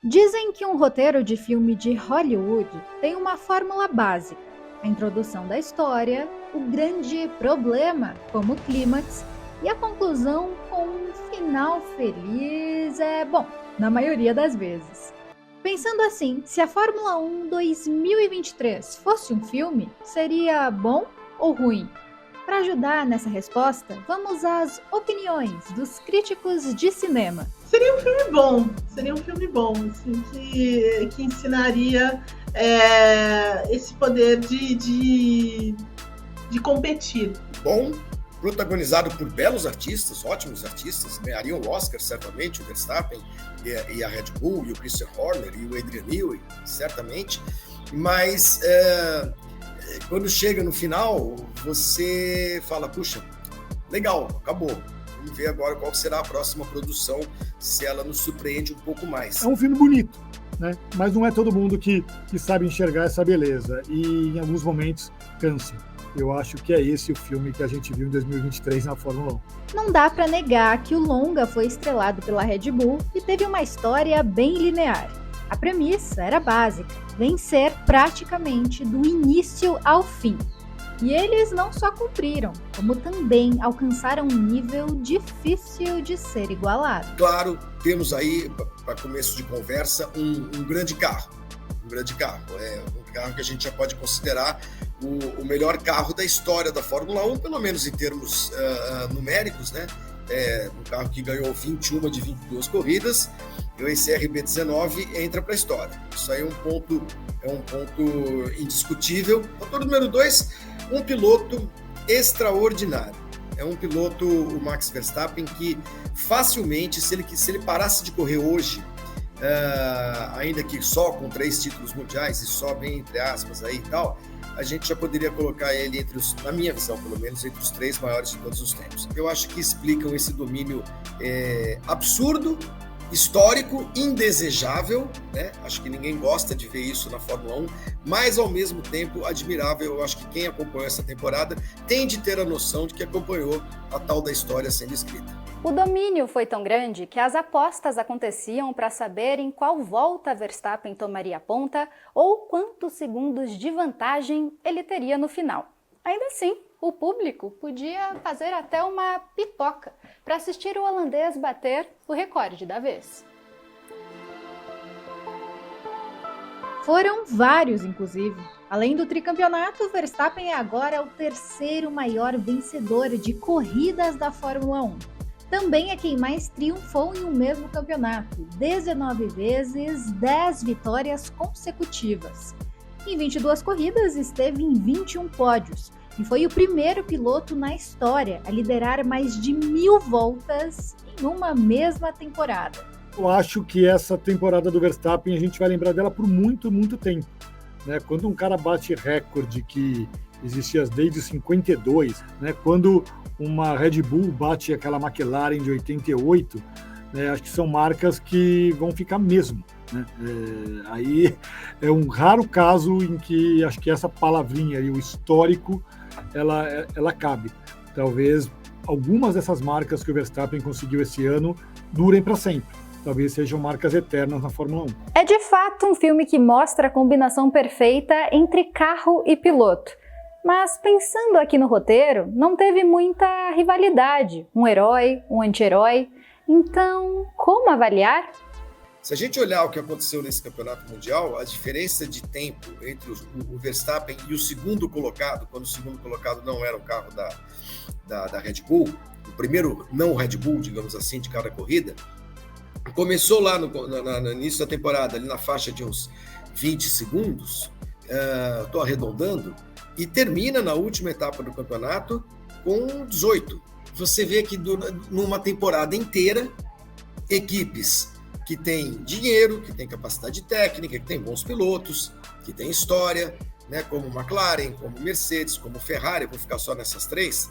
Dizem que um roteiro de filme de Hollywood tem uma fórmula básica: a introdução da história, o grande problema como clímax e a conclusão com um final feliz bom, na maioria das vezes. Pensando assim, se a Fórmula 1 2023 fosse um filme, seria bom ou ruim? Para ajudar nessa resposta, vamos às opiniões dos críticos de cinema. Seria um filme bom, assim, que ensinaria esse poder de competir. Bom, protagonizado por belos artistas, ótimos artistas, ganhariam o Oscar certamente, o Verstappen e a Red Bull, e o Christian Horner e o Adrian Newey, certamente, mas quando chega no final, você fala, puxa, legal, acabou. Vamos ver agora qual será a próxima produção, se ela nos surpreende um pouco mais. É um filme bonito, né? Mas não é todo mundo que sabe enxergar essa beleza, e em alguns momentos cansa. Eu acho que é esse o filme que a gente viu em 2023 na Fórmula 1. Não dá para negar que o longa foi estrelado pela Red Bull e teve uma história bem linear. A premissa era básica: vencer praticamente do início ao fim. E eles não só cumpriram, como também alcançaram um nível difícil de ser igualado. Claro, temos aí, para começo de conversa, um grande carro. Um grande carro. É um carro que a gente já pode considerar o melhor carro da história da Fórmula 1, pelo menos em termos numéricos, né? Um carro que ganhou 21 de 22 corridas, e esse RB19 entra para a história. Isso aí é um ponto indiscutível. Fator número 2, um piloto extraordinário. É um piloto, o Max Verstappen, que facilmente, se ele parasse de correr hoje, ainda que só com 3 títulos mundiais, e só bem entre aspas aí e tal, a gente já poderia colocar ele na minha visão pelo menos, entre os 3 maiores de todos os tempos. Eu acho que explicam esse domínio absurdo, histórico, indesejável, né? Acho que ninguém gosta de ver isso na Fórmula 1, mas ao mesmo tempo admirável. Eu acho que quem acompanhou essa temporada tem de ter a noção de que acompanhou a tal da história sendo escrita. O domínio foi tão grande que as apostas aconteciam para saber em qual volta Verstappen tomaria a ponta ou quantos segundos de vantagem ele teria no final. Ainda assim, o público podia fazer até uma pipoca para assistir o holandês bater o recorde da vez. Foram vários, inclusive. Além do tricampeonato, Verstappen é agora o 3º maior vencedor de corridas da Fórmula 1. Também é quem mais triunfou em um mesmo campeonato, 19 vezes, 10 vitórias consecutivas. Em 22 corridas, esteve em 21 pódios e foi o primeiro piloto na história a liderar mais de 1.000 voltas em uma mesma temporada. Eu acho que essa temporada do Verstappen a gente vai lembrar dela por muito, muito tempo, né? Quando um cara bate recorde que existia desde 52, né? Quando uma Red Bull bate aquela McLaren de 88, né? Acho que são marcas que vão ficar mesmo, né? Aí é um raro caso em que acho que essa palavrinha aí, o histórico, ela cabe. Talvez algumas dessas marcas que o Verstappen conseguiu esse ano durem para sempre. Talvez sejam marcas eternas na Fórmula 1. É de fato um filme que mostra a combinação perfeita entre carro e piloto. Mas pensando aqui no roteiro, não teve muita rivalidade, um herói, um anti-herói. Então, como avaliar? Se a gente olhar o que aconteceu nesse campeonato mundial, a diferença de tempo entre o Verstappen e o segundo colocado, quando o segundo colocado não era o carro da Red Bull, o primeiro não Red Bull, digamos assim, de cada corrida, começou lá no início da temporada, ali na faixa de uns 20 segundos, estou arredondando, e termina na última etapa do campeonato com 18. Você vê que numa temporada inteira, equipes que têm dinheiro, que têm capacidade técnica, que têm bons pilotos, que têm história, né, como McLaren, como Mercedes, como Ferrari, vou ficar só nessas 3,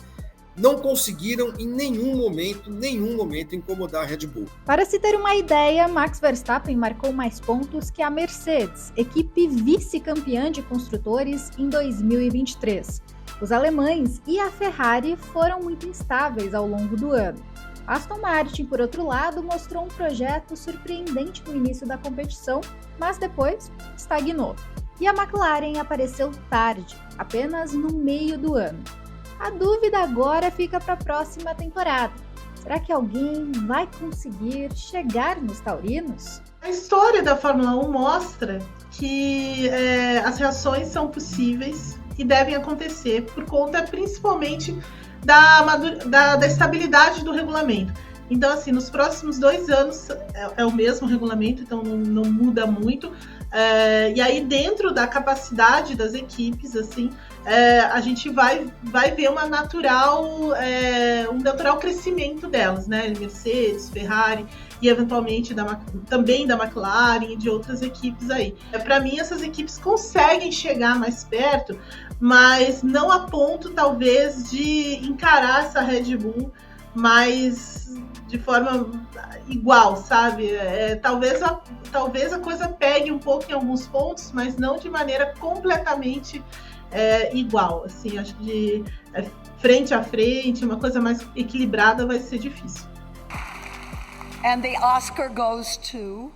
não conseguiram em nenhum momento incomodar a Red Bull. Para se ter uma ideia, Max Verstappen marcou mais pontos que a Mercedes, equipe vice-campeã de construtores em 2023. Os alemães e a Ferrari foram muito instáveis ao longo do ano. Aston Martin, por outro lado, mostrou um projeto surpreendente no início da competição, mas depois estagnou. E a McLaren apareceu tarde, apenas no meio do ano. A dúvida agora fica para a próxima temporada. Será que alguém vai conseguir chegar nos taurinos? A história da Fórmula 1 mostra que as reações são possíveis e devem acontecer por conta principalmente da estabilidade do regulamento. Então, assim, nos próximos 2 anos é o mesmo regulamento, então não muda muito. E aí, dentro da capacidade das equipes, assim, a gente vai ver um natural crescimento delas, né? Mercedes, Ferrari e eventualmente também da McLaren e de outras equipes aí. Para mim, essas equipes conseguem chegar mais perto, mas não a ponto, talvez, de encarar essa Red Bull mais de forma igual, sabe? Talvez a coisa pegue um pouco em alguns pontos, mas não de maneira completamente igual. Assim, acho que frente a frente, uma coisa mais equilibrada vai ser difícil. And the Oscar goes to...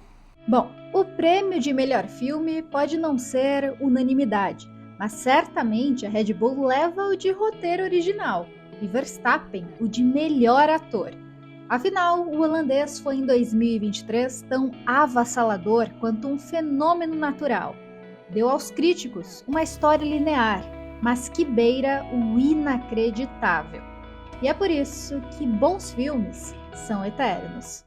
Bom, o prêmio de melhor filme pode não ser unanimidade, mas certamente a Red Bull leva o de roteiro original e Verstappen o de melhor ator. Afinal, o holandês foi em 2023 tão avassalador quanto um fenômeno natural. Deu aos críticos uma história linear, mas que beira o inacreditável. E é por isso que bons filmes são eternos.